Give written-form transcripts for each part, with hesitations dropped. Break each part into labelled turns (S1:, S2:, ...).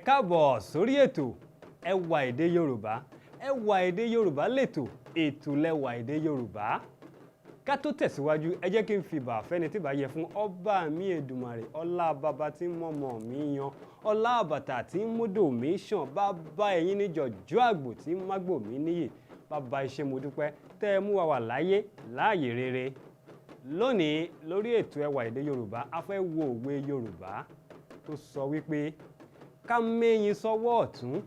S1: káàbọ̀ sórí ètò Ẹwà Èdè Yorùbá. Ẹwà Èdè Yorùbá lètò lẹ́wà èdè Yorùbá. Ká tó tẹ̀síwájú, ẹ jẹ́ kí n fi ìbà fẹ́ni tí bá yẹ fún ọba mi Èdùmàrè, ọlá bàbá tí mọ̀mọ́ mi yan, ọlá àbàtà tí mọ́dò mi ṣàn, bàbá ẹ̀yin ní jọ̀jọ́ àgbò tí mágbò mi níyì. Bàbá iṣẹ́ mo dúpẹ́ tẹ́ ẹ mú wa wà láyé láàyè rere. Lónìí lórí ètò Ẹwà Èdè Yorùbá, a fẹ́ wo òwe Yorùbá tó sọ wípé ká mẹ́yin sọ́wọ́ ọ̀tún,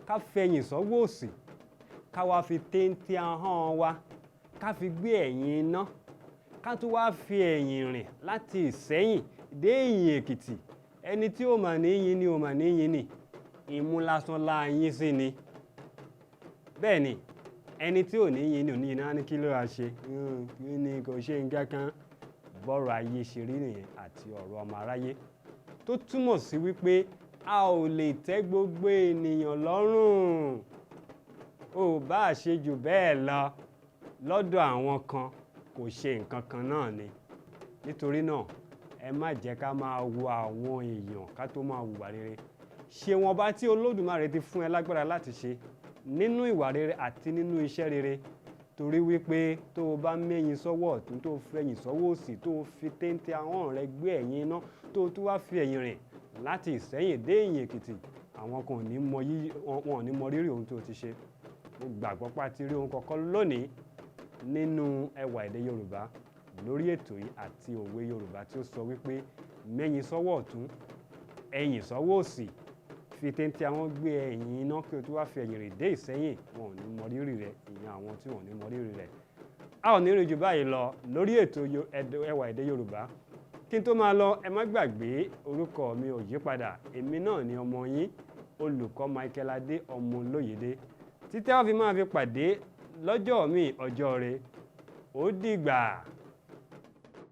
S1: ká fẹ̀yìn sọ́wọ́ òsì, ká wá fi téńté ahọ́n wa, ká fi gbé ẹ̀yìn iná, ká tún wá fi ẹ̀yìn rìn láti Ìsẹ́yìn dé Ìyìn Èkìtì. Ẹni tí ó mà níyìn ni ó mà níyìn ni, ìmú lásán la yín sí ni. Bẹ́ẹ̀ ni, ẹni tí ò níyìn ni ò níyìn náà ní kí ló wá ṣe, ní kò ṣe nǹkan kan. Bọ́rọ̀ ayé ṣe rí nìyẹn àti ọ̀rọ̀ ọmọ aráyé, tó túmọ̀ sí wípé a ò lè tẹ́ gbogbo ènìyàn lọ́rùn. Ó bá ṣe jù bẹ́ẹ̀ lọ lọ́dọ̀ àwọn kan, kò ṣe nǹkan kan náà ni. Nítorí náà, ẹ má jẹ́ ká máa wo àwọn èèyàn ká tó máa hùwà rere. Ṣe wọn bá tí Olódùmarè ti fún ẹ lágbára láti ṣe nínú ìwà rere àti nínú iṣẹ́ rere. Torí wípé tó o bá mẹ́yin sọ́wọ́ ọ̀tún, tó o fẹ̀yìn sọ́wọ́ òsì, tó o fi téńté ahọ́n rẹ gbé ẹ̀yìn iná, tó o tún wá fi ẹ̀yìn rìn láti Ìsẹ́yìn dé Ìyìn Èkìtì, àwọn kan ò ní mọ rírì ohun tó ti ṣe. Mo gbàgbọ́ pé a ti rí ohun kankan lónìí nínú Ẹwà Èdè Yorùbá lórí ètò yìí àti òwe Yorùbá tí ó sọ wípé mẹ́yin sọ́wọ́ ọ̀tún, ẹ̀yìn sọ́wọ́ òsì, fi téńté ahọ́n gbé ẹ̀yìn iná kí o tún wá fi ẹ̀yìn rìn dé Ìsẹ́yìn, wọn ò ní mọ rírì rẹ̀, ìyẹn àwọn tí wọn ò ní mọ rírì rẹ̀. A ò ní rí jù báyìí lọ lórí ètò Ẹwà Èdè Yorùbá. Kí n tó máa lọ, ẹ má gbàgbé orúkọ mi ò yí padà. Èmi náà ni ọmọ yín, olùkọ́ Michael Adé ọmọ Olóyèdé. Títí a fi máa fi pàdé lọ́jọ́ mi ọjọ́ rẹ̀. Ó dìgbà.